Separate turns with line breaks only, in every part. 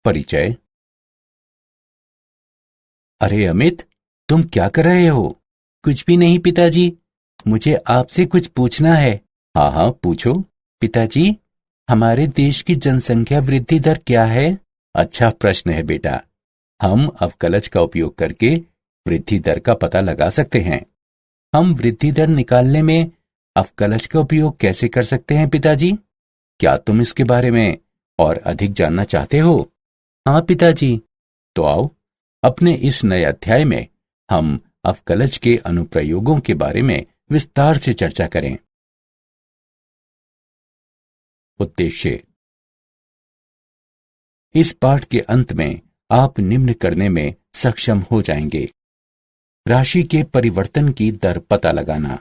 परिचय। अरे अमित, तुम क्या कर रहे हो?
कुछ भी नहीं पिताजी, मुझे आपसे कुछ पूछना है।
हाँ हाँ, पूछो।
पिताजी, हमारे देश की जनसंख्या वृद्धि दर क्या है?
अच्छा प्रश्न है बेटा। हम अवकलज का उपयोग करके वृद्धि दर का पता लगा सकते हैं।
हम वृद्धि दर निकालने में अवकलज का उपयोग कैसे कर सकते हैं पिताजी?
क्या तुम इसके बारे में और अधिक जानना चाहते हो?
हाँ पिताजी।
तो आओ, अपने इस नए अध्याय में हम अवकलज के अनुप्रयोगों के बारे में विस्तार से चर्चा करें। उद्देश्य। इस पाठ के अंत में आप निम्न करने में सक्षम हो जाएंगे: राशि के परिवर्तन की दर पता लगाना,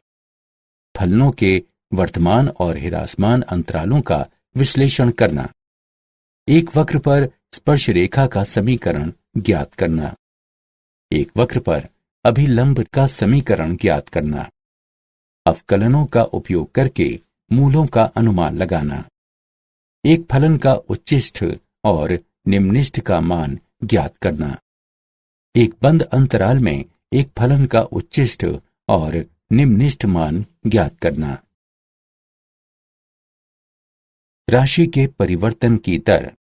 फलनों के वर्तमान और ह्रासमान अंतरालों का विश्लेषण करना, एक वक्र पर स्पर्श रेखा का समीकरण ज्ञात करना, एक वक्र पर अभिलंब का समीकरण ज्ञात करना, अवकलनों का उपयोग करके मूलों का अनुमान लगाना, एक फलन का उच्चिष्ठ और निम्निष्ठ का मान ज्ञात करना, एक बंद अंतराल में एक फलन का उच्चिष्ठ और निम्निष्ठ मान ज्ञात करना। राशि के परिवर्तन की दर।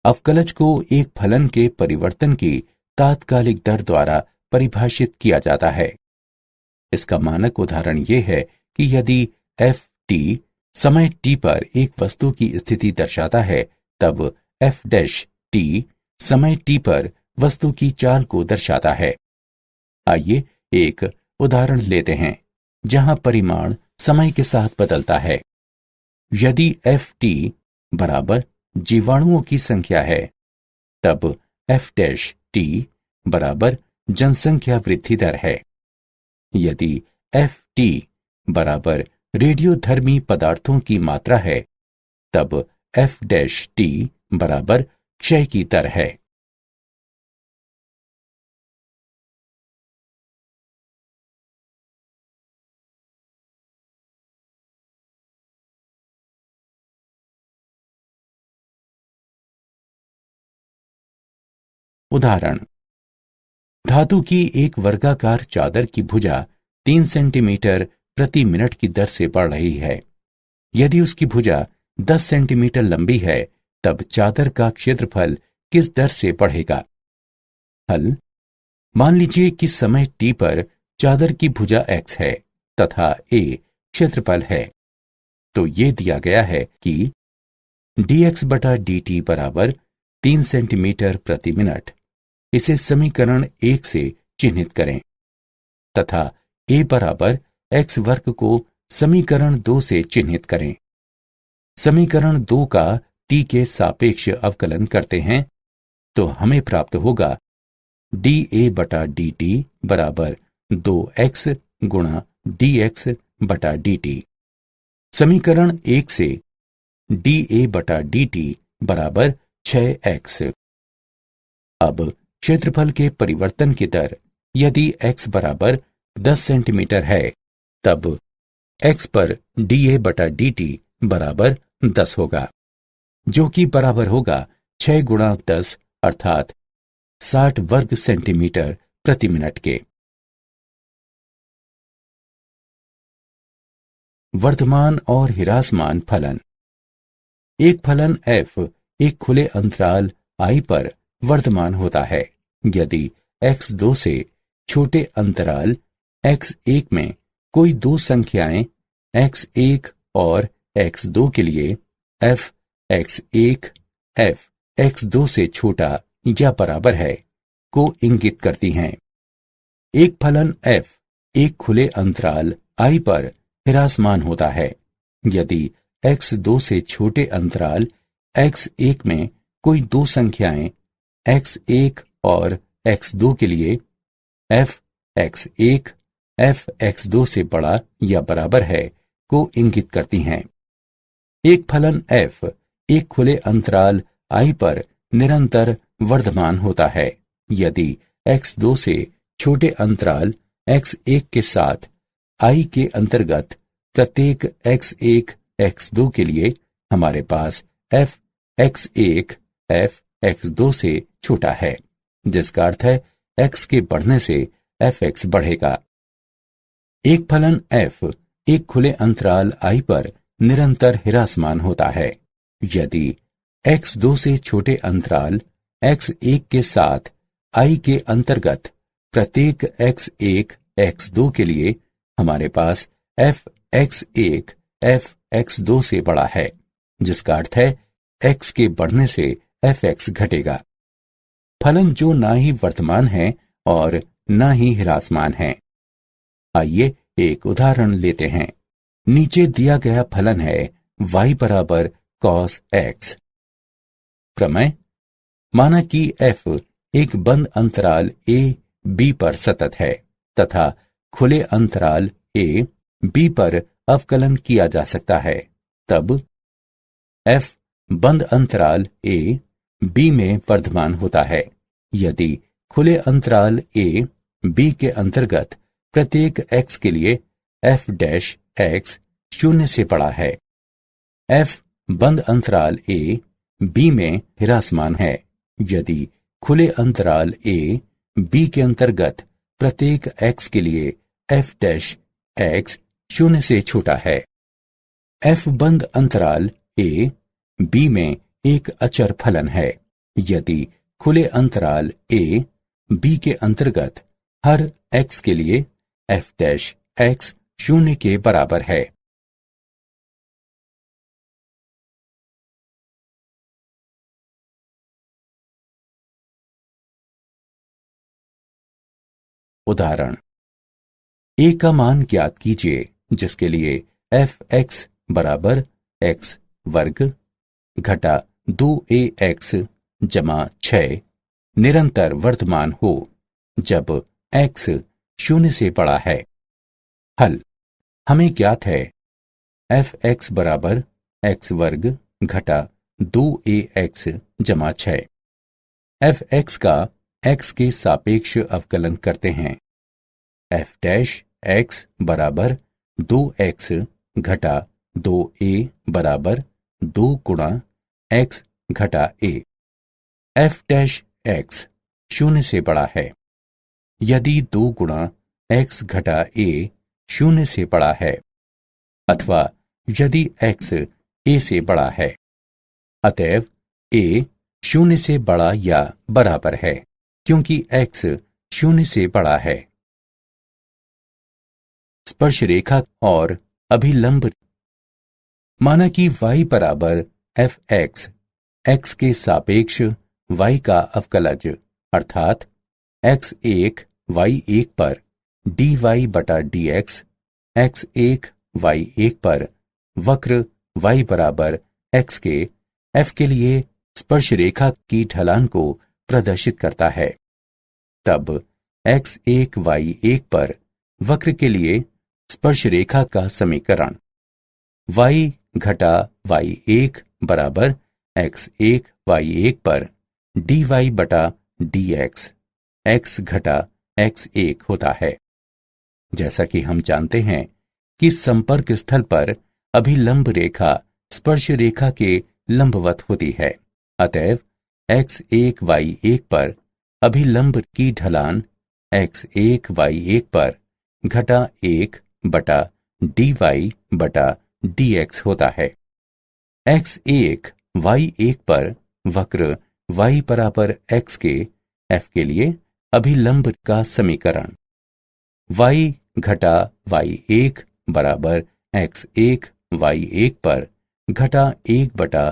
अवकलज को एक फलन के परिवर्तन की तात्कालिक दर द्वारा परिभाषित किया जाता है। इसका मानक उदाहरण यह है कि यदि एफ टी समय टी पर एक वस्तु की स्थिति दर्शाता है, तब एफ डैश टी समय टी पर वस्तु की चाल को दर्शाता है। आइए एक उदाहरण लेते हैं जहां परिमाण समय के साथ बदलता है। यदि एफ टी बराबर जीवाणुओं की संख्या है, तब एफ डैश टी बराबर जनसंख्या वृद्धि दर है। यदि एफ टी बराबर रेडियोधर्मी पदार्थों की मात्रा है, तब एफ डैश टी बराबर क्षय की दर है। उदाहरण: धातु की एक वर्गाकार चादर की भुजा 3 सेंटीमीटर प्रति मिनट की दर से बढ़ रही है। यदि उसकी भुजा 10 सेंटीमीटर लंबी है, तब चादर का क्षेत्रफल किस दर से बढ़ेगा? हल: मान लीजिए कि समय t पर चादर की भुजा x है तथा a क्षेत्रफल है। तो ये दिया गया है कि dx बटा dt बराबर 3 सेंटीमीटर प्रति मिनट। इसे समीकरण 1 से चिन्हित करें तथा a बराबर x वर्ग को समीकरण 2 से चिन्हित करें। समीकरण 2 का t के सापेक्ष अवकलन करते हैं तो हमें प्राप्त होगा dA बटा dt बराबर 2x गुणा dx बटा dt। समीकरण 1 से dA बटा dt बराबर 6x। अब क्षेत्रफल के परिवर्तन की दर। यदि x बराबर 10 सेंटीमीटर है, तब x पर dA बटा dt बराबर 10 होगा, जो कि बराबर होगा 6 गुणा 10 अर्थात 60 वर्ग सेंटीमीटर प्रति मिनट के। वर्तमान और ह्रासमान फलन। एक फलन f एक खुले अंतराल I पर वर्तमान होता है। यदि x2 से छोटे अंतराल x1 में कोई दो संख्याएं x1 और x2 के लिए f x1 f x2 से छोटा या बराबर है को इंगित करती हैं। एक फलन f एक खुले अंतराल I पर ह्रासमान होता है। यदि x2 से छोटे अंतराल x1 में कोई दो संख्याएं x1 और x2 के लिए f x1 f x2 से बड़ा या बराबर है को इंगित करती हैं। एक फलन f एक खुले अंतराल I पर निरंतर वर्धमान होता है। यदि x2 से छोटे अंतराल x1 के साथ I के अंतर्गत प्रत्येक x1 x2 के लिए हमारे पास f x1 f x2 से छोटा है, जिसका अर्थ है x के बढ़ने से fx बढ़ेगा। एक फलन f एक खुले अंतराल i पर निरंतर ह्रासमान होता है। यदि x2 से छोटे अंतराल x1 के साथ i के अंतर्गत प्रत्येक x1 x2 के लिए हमारे पास fx1 fx2 से बड़ा है, जिसका अर्थ है x के बढ़ने से fx घटेगा। फलन जो ना ही वर्तमान है और ना ही ह्रासमान है। आइए एक उदाहरण लेते हैं। नीचे दिया गया फलन है y बराबर cos x। प्रमेय: माना कि f एक बंद अंतराल a b पर सतत है तथा खुले अंतराल a b पर अवकलन किया जा सकता है, तब f बंद अंतराल a b में वर्धमान होता है यदि खुले अंतराल a b के अंतर्गत प्रत्येक x के लिए f डैश x 0 से बड़ा है। f बंद अंतराल a b में ह्रासमान है यदि खुले अंतराल a b के अंतर्गत प्रत्येक x के लिए f डैश x 0 से छोटा है। f बंद अंतराल a b में एक अचर फलन है यदि खुले अंतराल a b के अंतर्गत हर x के लिए f डैश x 0 के बराबर है। उदाहरण: a का मान ज्ञात कीजिए जिसके लिए fx बराबर x वर्ग घटा 2ax जमा 6 निरंतर वर्तमान हो जब x 0 से बड़ा है। हल: हमें ज्ञात है fx बराबर x वर्ग घटा 2ax जमा 6। fx का x के सापेक्ष अवकलन करते हैं। f डैश x बराबर 2x घटा 2a बराबर 2 गुणा x घटा a। f डैश x 0 से बड़ा है यदि 2 गुणा x घटा a 0 से बड़ा है अथवा यदि x a से बड़ा है। अतएव a 0 से बड़ा या बराबर है क्योंकि x 0 से बड़ा है। स्पर्श रेखा और अभिलंब: माना कि y बराबर fx x के सापेक्ष y का अवकलज अर्थात x1 y1 पर dy बटा dx x1 y1 पर वक्र y बराबर x के f के लिए स्पर्श रेखा की ढलान को प्रदर्शित करता है, तब x1 y1 पर वक्र के लिए स्पर्श रेखा का समीकरण y घटा y1 बराबर x1 y1 पर dy बटा dx x घटा x1 होता है। जैसा कि हम जानते हैं कि संपर्क स्थल पर अभिलंब रेखा स्पर्श रेखा के लंबवत होती है, अतएव x1 y1 पर अभिलंब की ढलान x1 y1 पर घटा 1 बटा dy बटा dx होता है। x1 y1 पर वक्र y बराबर x के f के लिए अभिलंब का समीकरण y घटा y1 बराबर x1 y1 पर घटा 1 बटा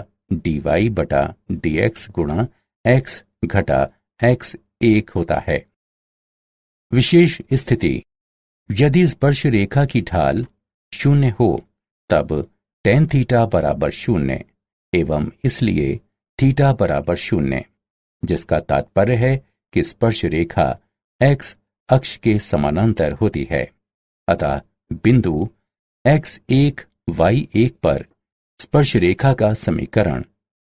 dy बटा dx गुणा x घटा x1 होता है। विशेष स्थिति: यदि स्पर्श रेखा की ढाल 0 हो तब tan थीटा बराबर 0 एवं इसलिए थीटा बराबर 0, जिसका तात्पर्य है कि स्पर्श रेखा x अक्ष के समानांतर होती है। अतः बिंदु x1 y1 पर स्पर्श रेखा का समीकरण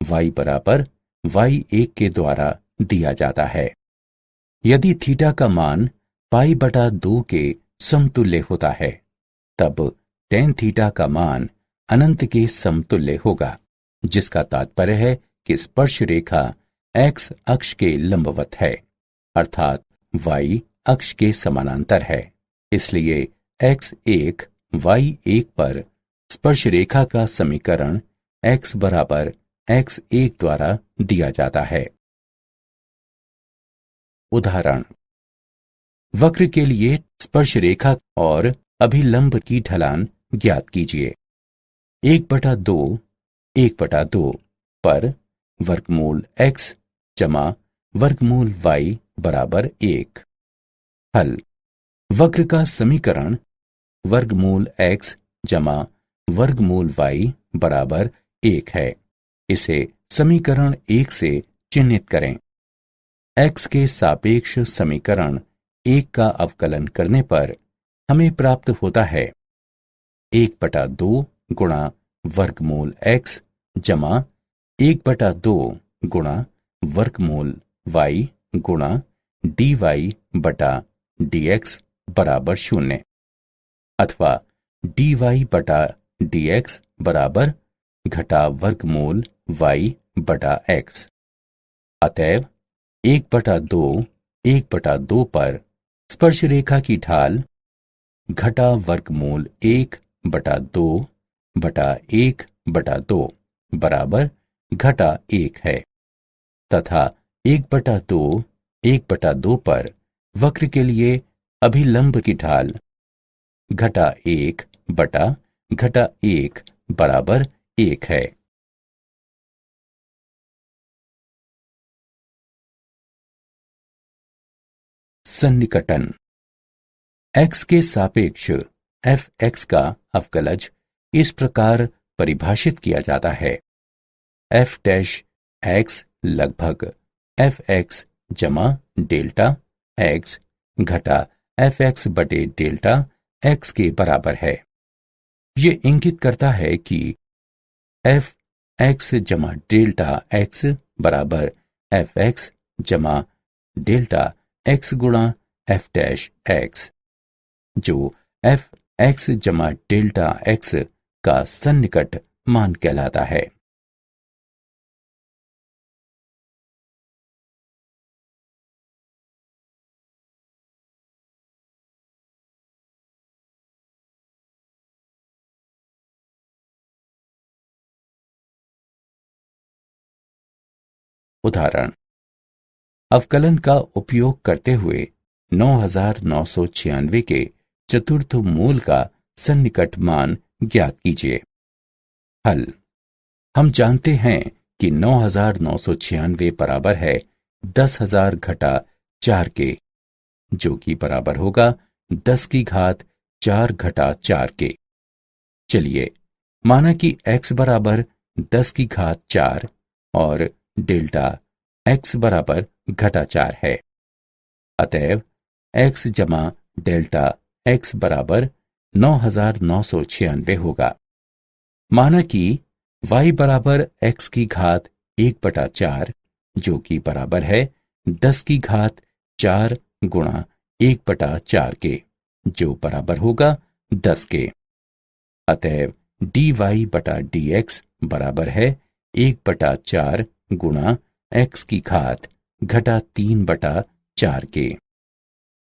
y बराबर y1 के द्वारा दिया जाता है। यदि थीटा का मान पाई बटा 2 के समतुल्य होता है तब tan थीटा का मान अनंत के समतुल्य होगा, जिसका तात्पर्य है कि स्पर्श रेखा एक्स अक्ष के लंबवत है, अर्थात वाई अक्ष के समानांतर है। इसलिए x1 y1 पर स्पर्श रेखा का समीकरण x बराबर x1 द्वारा दिया जाता है। उदाहरण, वक्र के लिए स्पर्श रेखा और अभिलंब की ढलान ज्ञात कीजिए। 1/2 पर वर्गमूल x जमा वर्गमूल y बराबर 1। हल, वक्र का समीकरण वर्गमूल x जमा वर्गमूल y बराबर 1 है। इसे समीकरण 1 से चिह्नित करें। x के सापेक्ष समीकरण 1 का अवकलन करने पर हमें प्राप्त होता है 1/2 गुणा वर्गमूल x जमा 1/2 गुणा वर्गमूल y गुणा dy बटा dx बराबर 0, अथवा dy बटा dx बराबर घटा वर्गमूल y बटा x। अतएव 1/2 पर स्पर्श रेखा की ढाल घटा वर्गमूल 1/2 बटा 1/2 बराबर घटा 1 है, तथा 1/2 पर वक्र के लिए अभिलंब की ढाल घटा 1 बटा घटा 1 बराबर 1 है। सन्निकटन। x के सापेक्ष fx का अवकलज इस प्रकार परिभाषित किया जाता है। f डैश x लगभग fx जमा डेल्टा x घटा fx बटे डेल्टा x के बराबर है। ये इंगित करता है कि fx जमा डेल्टा x बराबर fx जमा डेल्टा x गुणा f डैश x, जो fx जमा डेल्टा x का सन्निकट मान कहलाता है। उदाहरण, अवकलन का उपयोग करते हुए 9996 के चतुर्थ मूल का सन्निकट मान ज्ञात कीजिए। हल, हम जानते हैं कि 9996 बराबर है 10,000 घटा 4 के, जो कि बराबर होगा 10 की घात 4 घटा 4 के। चलिए माना कि x बराबर 10 की घात 4 और डेल्टा x बराबर घटा 4 है। अतएव x जमा डेल्टा x बराबर 9996 होगा। माना कि y बराबर x की घात 1/4, जो कि बराबर है 10 की घात 4 गुणा 1/4 के, जो बराबर होगा 10 के। अतएव dy बटा dx बराबर है 1/4 गुणा x की घात घटा 3/4 के।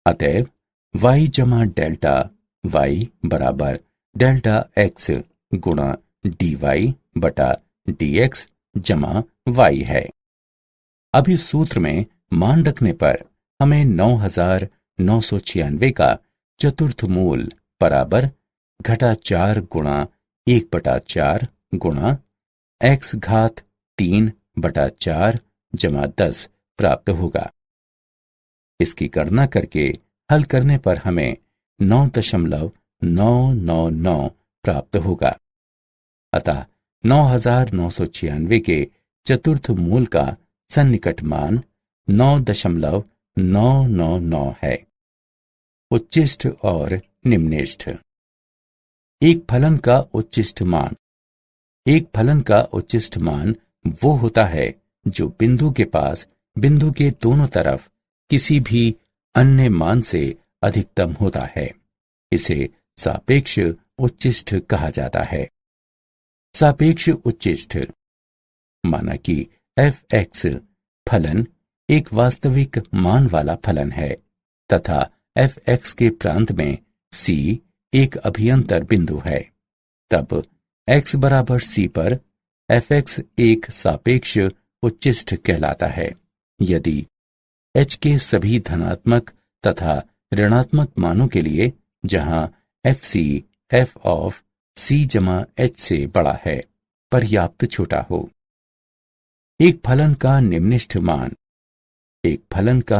अतएव y जमा डेल्टा y बराबर डेल्टा x गुणा dy बटा dx जमा y है। अब इस सूत्र में मान रखने पर हमें 9996 का चतुर्थ मूल बराबर घटा 4 गुणा 1/4 गुणा x घात 3/4 जमा 10 प्राप्त होगा। इसकी गणना करके हल करने पर हमें 9.999 प्राप्त होगा। अतः 9996 के चतुर्थ मूल का सन्निकट मान 9.999 है। उच्चिष्ठ और निम्निष्ठ। एक फलन का उच्चिष्ठ मान वो होता है जो बिंदु के पास बिंदु के दोनों तरफ किसी भी अन्य मान से अधिकतम होता है। इसे सापेक्ष उच्चिष्ठ कहा जाता है। सापेक्ष उच्चिष्ठ, माना कि fx फलन एक वास्तविक मान वाला फलन है तथा f(x) के प्रांत में c एक अभियंतर बिंदु है, तब x बराबर c पर f(x) एक सापेक्ष उच्चिष्ट कहलाता है यदि h के सभी धनात्मक तथा ऋणात्मक मानों के लिए जहां fc f ऑफ c जमा h से बड़ा है पर्याप्त छोटा हो। एक फलन का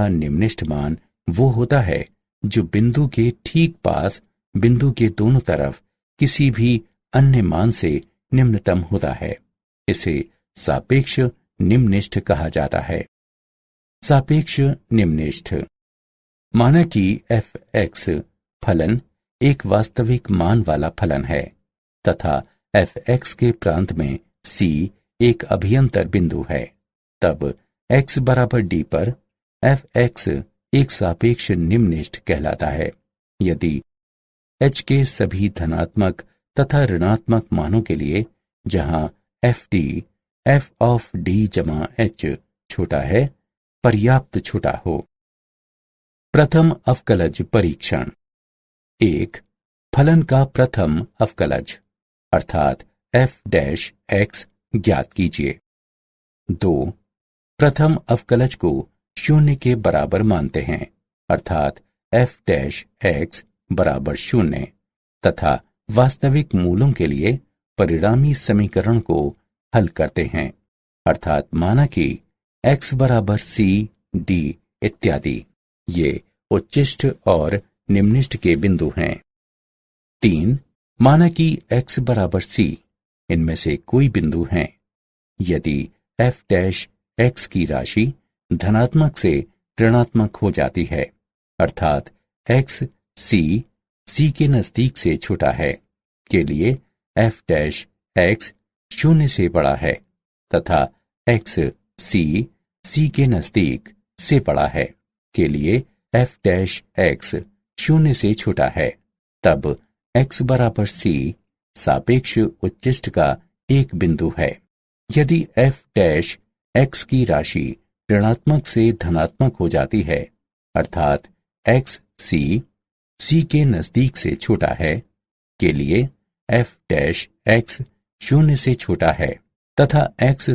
निम्निष्ठ मान वो होता है जो बिंदु के ठीक पास बिंदु के दोनों तरफ किसी भी अन्य मान से निम्नतम होता है। इसे सापेक्ष निम्निष्ठ कहा जाता है। सापेक्ष निम्निष्ठ माना कि f(x) फलन एक वास्तविक मान वाला फलन है तथा f(x) के प्रांत में c एक अभियंतर बिंदु है, तब x बराबर d पर f(x) एक सापेक्ष निम्निष्ठ कहलाता है यदि h के सभी धनात्मक तथा ऋणात्मक मानों के लिए जहां ft f ऑफ d जमा h छोटा है पर्याप्त छोटा हो। प्रथम अवकलज परीक्षण। 1. फलन का प्रथम अवकलज अर्थात f(x) ज्ञात कीजिए। 2. प्रथम अवकलज को शून्य के बराबर मानते हैं अर्थात f(x) बराबर 0 तथा वास्तविक मूलों के लिए परिणामी समीकरण को हल करते हैं अर्थात माना कि x बराबर c d इत्यादि ये उच्चिष्ट और निम्निष्ठ के बिंदु हैं। 3. माना कि x बराबर c इनमें से कोई बिंदु हैं यदि f(x) की राशि धनात्मक से ऋणात्मक हो जाती है अर्थात x c के नजदीक से छोटा है के लिए f(x) 0 से बड़ा है तथा x c के नजदीक से बड़ा है के लिए f(x) 0 से छोटा है, तब x बराबर c सापेक्ष उच्चिष्ट का एक बिंदु है। यदि f(x) की राशि ऋणात्मक से धनात्मक हो जाती है अर्थात x c के नजदीक से छोटा है के लिए f(x) 0 से छोटा है तथा x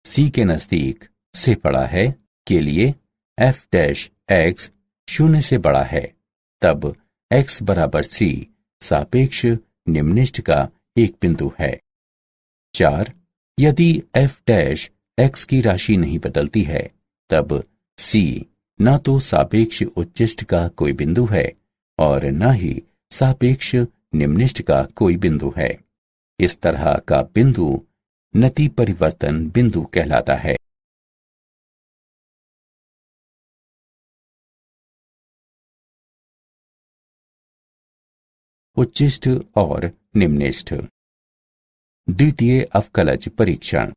c के नजदीक से बड़ा है के लिए f(x) 0 से बड़ा है, तब x बराबर c सापेक्ष निम्निष्ठ का एक बिंदु है। 4. यदि f(x) की राशि नहीं बदलती है तब c न तो सापेक्ष उच्चिष्ट का कोई बिंदु है और न ही सापेक्ष निम्निष्ठ का कोई बिंदु है। इस तरह का बिंदु नति परिवर्तन बिंदु कहलाता है। उच्चिष्ट और निम्निष्ठ। द्वितीय अवकलज परीक्षण।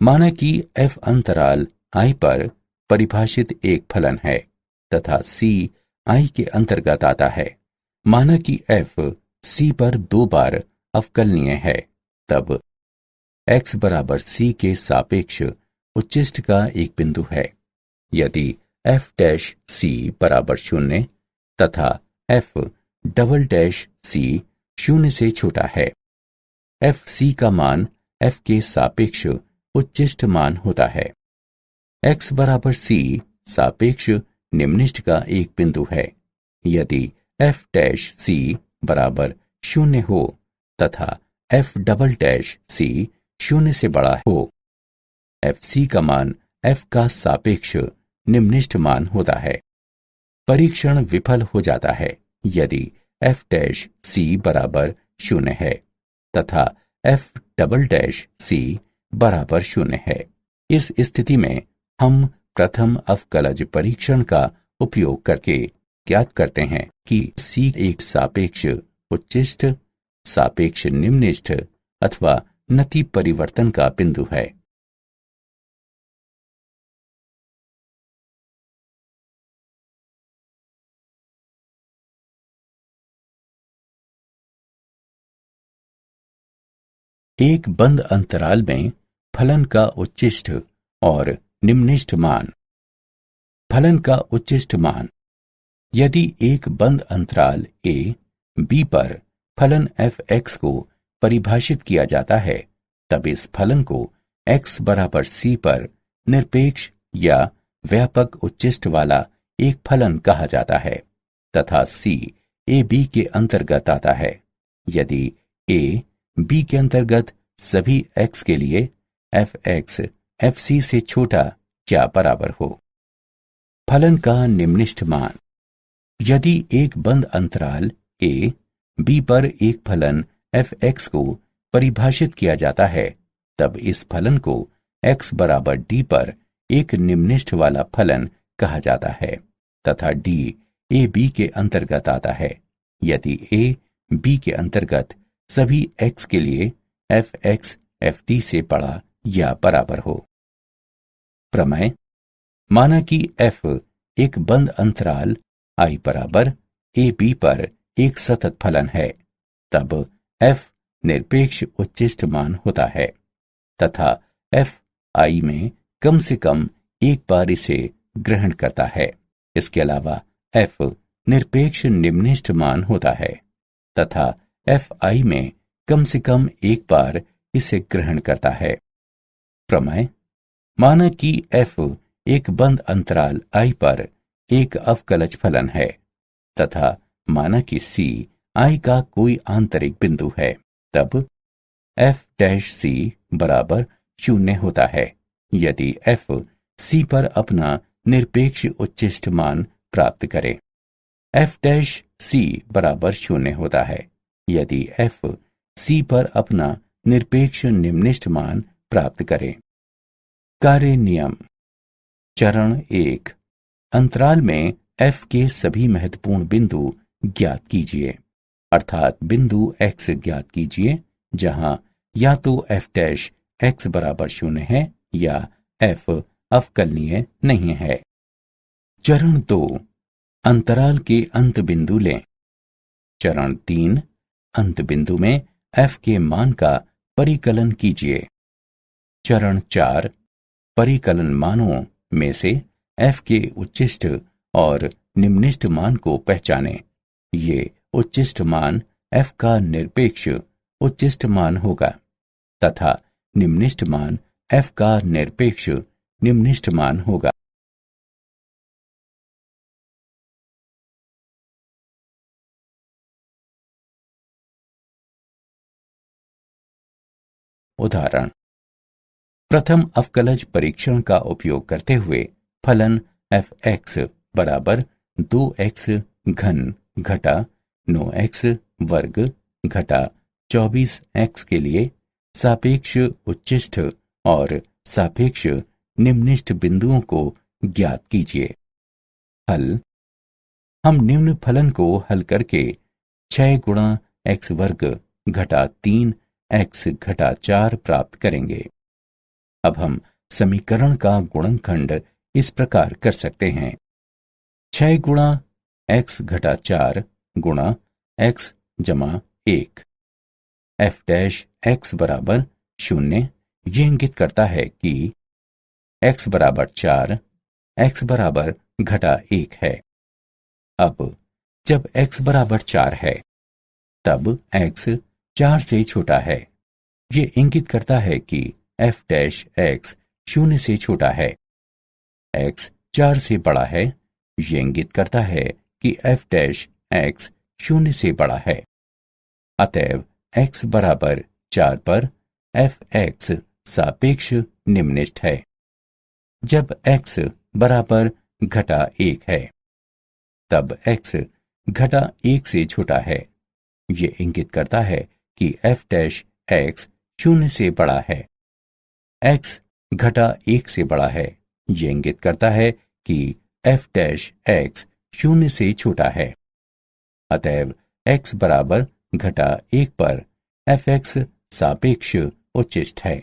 माना कि f अंतराल i पर परिभाषित एक फलन है तथा c i के अंतर्गत आता है। माना कि f c पर 2 बार अवकलनीय है, तब x बराबर c के सापेक्ष उच्चिष्ट का एक बिंदु है। यदि f(c) बराबर 0 तथा f"c 0 से छोटा है, fc का मान f के सापेक्ष उच्चिष्ट मान होता है। x बराबर c सापेक्ष निम्निष्ठ का एक बिंदु है। यदि f(c) बराबर 0 हो तथा f"c 0 से बड़ा हो, fc का मान f का सापेक्ष निम्निष्ठ मान होता है। परीक्षण विफल हो जाता है यदि f(c) बराबर 0 है तथा f"c बराबर 0 है। इस स्थिति में हम प्रथम अवकलज परीक्षण का उपयोग करके ज्ञात करते हैं कि c एक सापेक्ष उच्चिष्ट, सापेक्ष निम्निष्ठ अथवा नति परिवर्तन का बिंदु है। एक बंद अंतराल में फलन का उच्चिष्ट और निम्निष्ठ मान। फलन का उच्चिष्ट मान। यदि एक बंद अंतराल a, b पर फलन f(x) को परिभाषित किया जाता है, तब इस फलन को x बराबर c पर निरपेक्ष या व्यापक उच्चिष्ट वाला एक फलन कहा जाता है तथा c a b के अंतर्गत आता है यदि a b के अंतर्गत सभी x के लिए f(x) fc से छोटा या बराबर हो। फलन का निम्निष्ठ मान। यदि एक बंद अंतराल a, b पर एक फलन f(x) को परिभाषित किया जाता है, तब इस फलन को x बराबर d पर एक निम्निष्ठ वाला फलन कहा जाता है तथा d a b के अंतर्गत आता है यदि a b के अंतर्गत सभी x के लिए f(x) ft से बड़ा या बराबर हो। प्रमेय। माना कि f एक बंद अंतराल i बराबर a b पर एक सतत फलन है, तब f निरपेक्ष उच्चिष्ट मान होता है तथा f i में कम से कम एक बार इसे ग्रहण करता है। इसके अलावा f निरपेक्ष निम्निष्ठ मान होता है तथा f i में कम से कम एक बार इसे ग्रहण करता है। प्रमेय। माना कि f एक बंद अंतराल i पर एक अवकलज फलन है तथा माना कि c i का कोई आंतरिक बिंदु है, तब f' बराबर 0 होता है यदि f c पर अपना निरपेक्ष उच्चिष्ट मान प्राप्त करे। f' बराबर 0 होता है यदि f c पर अपना निरपेक्ष निम्निष्ठ मान प्राप्त करे। कार्य नियम। चरण 1। अंतराल में f के सभी महत्वपूर्ण बिंदु ज्ञात कीजिए, अर्थात बिंदु x ज्ञात कीजिए जहां या तो f' बराबर 0 है या f अवकलनीय नहीं है। चरण 2। अंतराल के अंत बिंदु लें। चरण 3। अंत बिंदु में f के मान का परिकलन कीजिए। चरण 4। परिकलन मानों में से f के उच्चिष्ट और निम्निष्ठ मान को पहचानें। ये उच्चिष्ट मान f का निरपेक्ष उच्चिष्ट मान होगा तथा निम्निष्ठ मान f का निरपेक्ष निम्निष्ठ मान होगा। उदाहरण। प्रथम अवकलज परीक्षण का उपयोग करते हुए फलन f(x) बराबर 2x घन घटा 9x वर्ग घटा 24x के लिए सापेक्ष उच्चिष्ट और सापेक्ष निम्निष्ठ बिंदुओं को ज्ञात कीजिए। हल। हम निम्न फलन को हल करके 6 गुणा x वर्ग घटा 3x घटा 4 प्राप्त करेंगे। अब हम समीकरण का गुणनखंड इस प्रकार कर सकते हैं। 6 गुणा x घटा 4 गुणा x जमा 1। f' बराबर 0 ये इंगित करता है कि x बराबर 4 x बराबर घटा 1 है। अब जब x बराबर 4 है तब x 4 से छोटा है। ये इंगित करता है कि f' 0 से छोटा है। x 4 से बड़ा है। ये इंगित करता है कि f' 0 से बड़ा है। अतएव x बराबर 4 पर f(x) सापेक्ष निम्निष्ठ है। जब x बराबर घटा 1 है तब x घटा 1 से छोटा है। ये इंगित करता है कि f' 0 से बड़ा है। x घटा 1 से बड़ा है। ये इंगित करता है कि f' 0 से छोटा है। अतएव x बराबर घटा 1 पर f(x) सापेक्ष उच्चिष्ट है।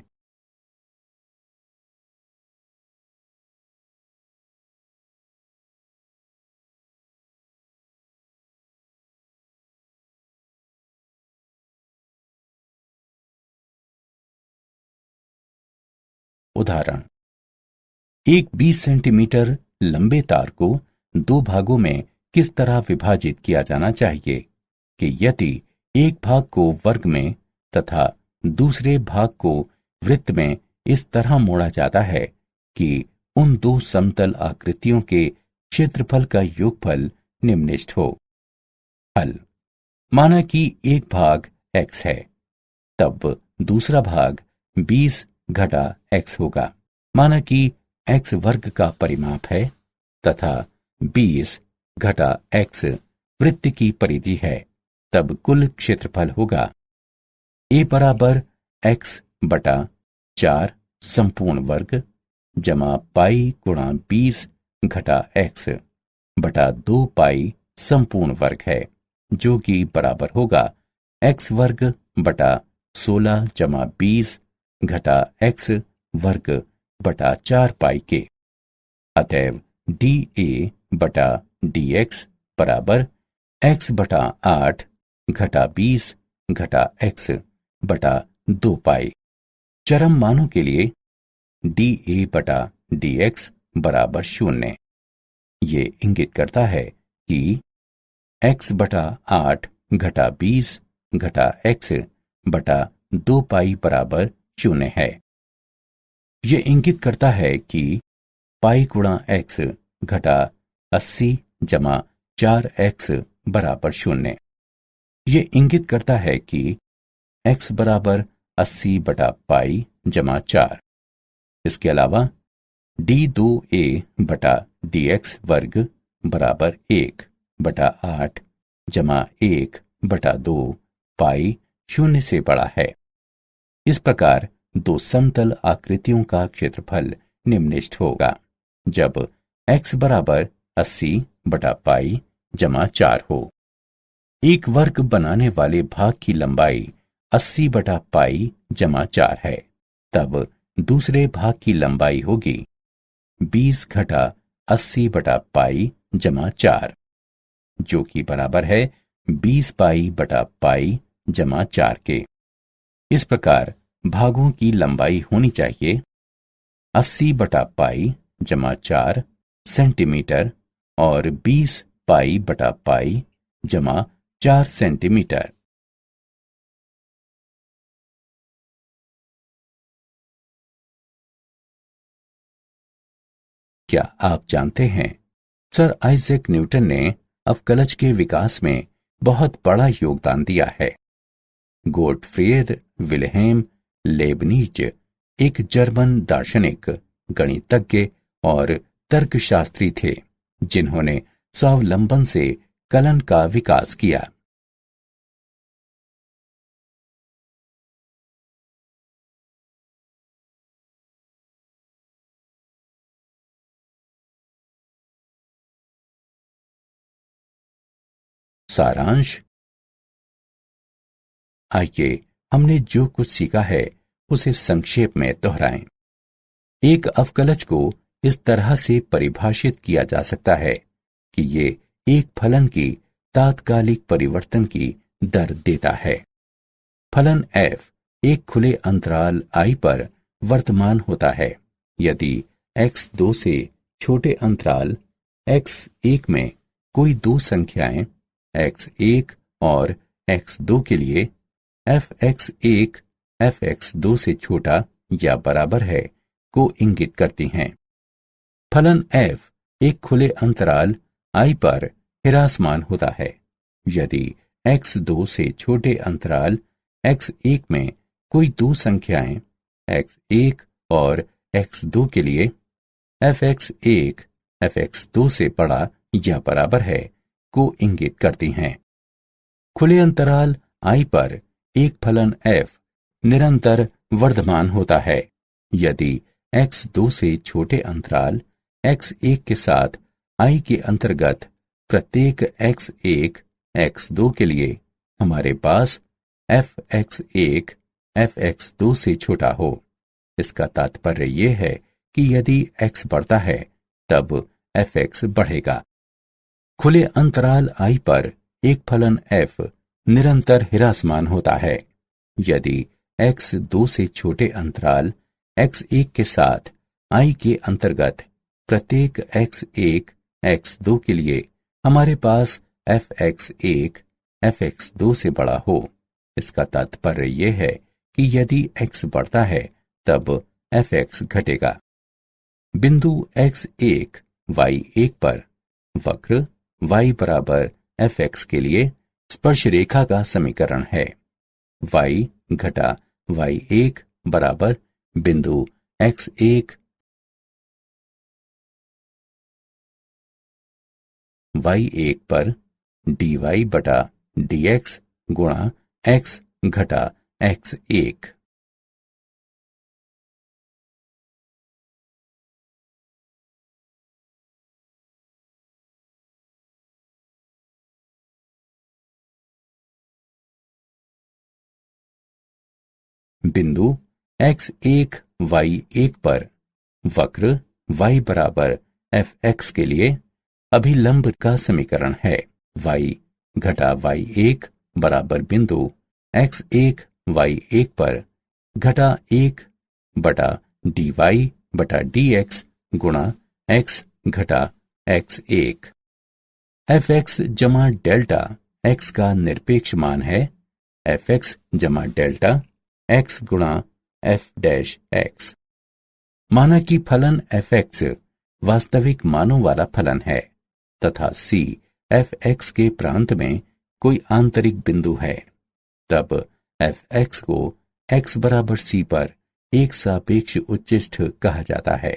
उदाहरण। एक 20 सेंटीमीटर लंबे तार को दो भागों में किस तरह विभाजित किया जाना चाहिए कि यदि एक भाग को वर्ग में तथा दूसरे भाग को वृत्त में इस तरह मोड़ा जाता है कि उन दो समतल आकृतियों के क्षेत्रफल का योगफल निम्नलिखित हो। हल। माना कि एक भाग x है, तब दूसरा भाग 20 घटा x होगा। माना कि x वर्ग का परिमाप है तथा 20 घटा x वृत्त की परिधि है, तब कुल क्षेत्रफल होगा a बराबर x बटा 4 संपूर्ण वर्ग जमा पाई गुणा 20 घटा x बटा 2 पाई संपूर्ण वर्ग है, जो कि बराबर होगा x वर्ग बटा 16 जमा 20 घटा x वर्ग बटा 4 पाई के। अतएव dA बटा dx बराबर x बटा 8 घटा 20 घटा x बटा 2 पाई। चरम मानों के लिए dA बटा dx बराबर 0। ये इंगित करता है कि x बटा 8 घटा 20 घटा x बटा 2 पाई बराबर 0 है। ये इंगित करता है कि पाई गुणा x घटा 80 जमा 4x बराबर 0। ये इंगित करता है कि x बराबर 80 बटा पाई जमा 4। इसके अलावा d2a बटा dx वर्ग बराबर 1 बटा 8 जमा 1 बटा 2 पाई 0 से बड़ा है। इस प्रकार दो समतल आकृतियों का क्षेत्रफल निम्नलिखित होगा जब x बराबर 80 बटा पाई जमा 4 हो। एक वर्ग बनाने वाले भाग की लंबाई 80 बटा पाई जमा 4 है, तब दूसरे भाग की लंबाई होगी 20 घटा 80 बटा पाई जमा 4, जो कि बराबर है 20 पाई बटा पाई जमा 4 के। इस प्रकार भागों की लंबाई होनी चाहिए 80 बटा पाई जमा 4 सेंटीमीटर और 20 पाई बटा पाई जमा 4 सेंटीमीटर। क्या आप जानते हैं, सर आइजैक न्यूटन ने अवकलज के विकास में बहुत बड़ा योगदान दिया है। गोटफ्रीड विल्हेम लेबनिज एक जर्मन दार्शनिक, गणितज्ञ और तर्कशास्त्री थे, जिन्होंने स्वावलंबन से कलन का विकास किया। सारांश। आइए हमने जो कुछ सीखा है उसे संक्षेप में दोहराएं। एक अवकलज को इस तरह से परिभाषित किया जा सकता है कि ये एक फलन की तात्कालिक परिवर्तन की दर देता है। फलन f एक खुले अंतराल i पर वर्तमान होता है यदि x2 से छोटे अंतराल x1 में कोई दो संख्याएं x1 और x2 के लिए fx1 fx2 से छोटा या बराबर है को इंगित करती हैं। फलन f एक खुले अंतराल i पर हिरासमान होता है यदि x2 से छोटे अंतराल x1 में कोई दो संख्याएं x1 और x2 के लिए fx1 fx2 से बड़ा या बराबर है को इंगित करती हैं। खुले अंतराल i पर एक फलन f निरंतर वर्धमान होता है यदि x2 से छोटे अंतराल x1 के साथ i के अंतर्गत प्रत्येक x1 x2 के लिए हमारे पास fx1 fx2 से छोटा हो। इसका तात्पर्य यह है कि यदि x बढ़ता है तब fx बढ़ेगा। खुले अंतराल i पर एक फलन f निरंतर हिरासमान होता है यदि x2 से छोटे अंतराल x1 के साथ I के अंतर्गत प्रत्येक x1 x2 के लिए हमारे पास fx1 fx2 से बड़ा हो। इसका तात्पर्य यह है कि यदि x बढ़ता है तब fx घटेगा। बिंदु x1 y1 पर वक्र y बराबर fx के लिए स्पर्श रेखा का समीकरण है। y घटा y1 बराबर बिंदु x1 y1 पर dy बटा dx गुणा x घटा x1। बिंदु x1 y1 पर वक्र y बराबर fx के लिए अभिलंब का समीकरण है। y घटा y1 बराबर बिंदु x1 y1 पर घटा 1 बटा dy बटा dx गुणा x घटा x1। fx जमा डेल्टा x का निरपेक्ष मान है fx जमा डेल्टा x गुणा f डैश x। माना कि फलन fx वास्तविक मानों वाला फलन है तथा c fx के प्रांत में कोई आंतरिक बिंदु है, तब fx को x बराबर c पर एक सापेक्ष उच्चिष्ठ कहा जाता है।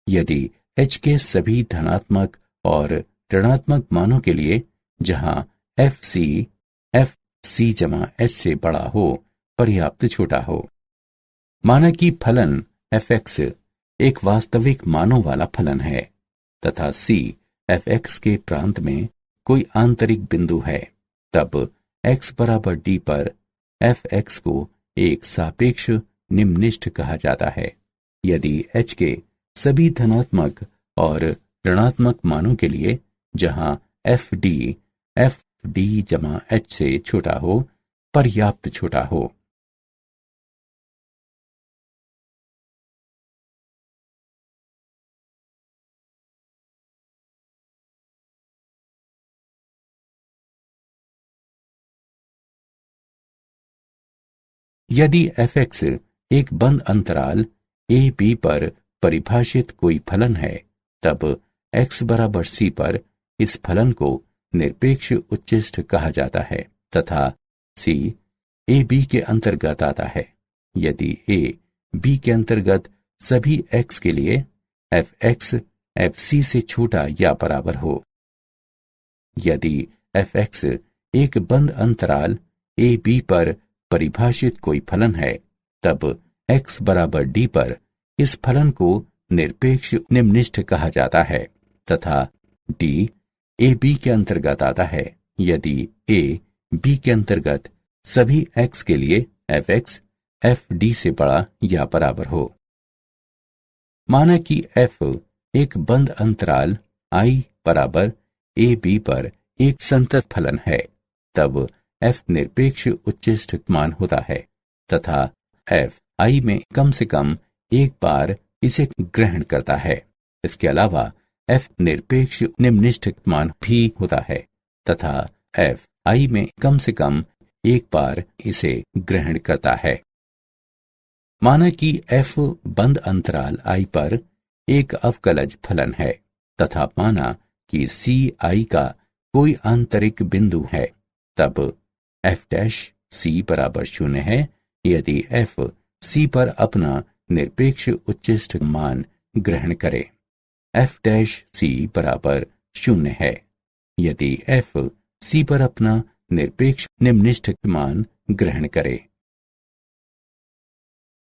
यदि h के सभी धनात्मक और ऋणात्मक मानों के लिए जहां fc जमा h से बड़ा हो पर्याप्त छोटा हो। माना कि फलन fx एक वास्तविक मानों वाला फलन है तथा c fx के प्रांत में कोई आंतरिक बिंदु है, तब x बराबर d पर fx को एक सापेक्ष निम्निष्ठ कहा जाता है। यदि h के सभी धनात्मक और ऋणात्मक मानों के लिए जहां fd जमा h से छोटा हो पर्याप्त छोटा हो। यदि fx एक बंद अंतराल a b पर परिभाषित कोई फलन है, तब x बराबर c पर इस फलन को निरपेक्ष उच्चिष्ठ कहा जाता है तथा c a b के अंतर्गत आता है। यदि a b के अंतर्गत सभी x के लिए fx fc से छोटा या बराबर हो। यदि fx एक बंद अंतराल a b पर परिभाषित कोई फलन है, तब x बराबर d पर इस फलन को निरपेक्ष निम्निष्ठ कहा जाता है तथा d a b के अंतर्गत आता है यदि a b के अंतर्गत सभी x के लिए fx fd से बड़ा या बराबर हो। माना कि f एक बंद अंतराल I बराबर a b पर एक संतत फलन है, तब f निरपेक्ष उच्चिष्ठ मान होता है तथा f I में कम से कम एक बार इसे ग्रहण करता है। इसके अलावा f निरपेक्ष निम्निष्ठ मान भी होता है तथा f I में कम से कम एक बार इसे ग्रहण करता है। माना कि f बंद अंतराल I पर एक अवकलज फलन है तथा माना कि c I का कोई आंतरिक बिंदु है, तब f डैश c बराबर 0 है यदि f c पर अपना निरपेक्ष उच्चिष्ठ मान ग्रहण करे। f डैश c बराबर 0 है यदि f c पर अपना निरपेक्ष निम्निष्ठ मान ग्रहण करे।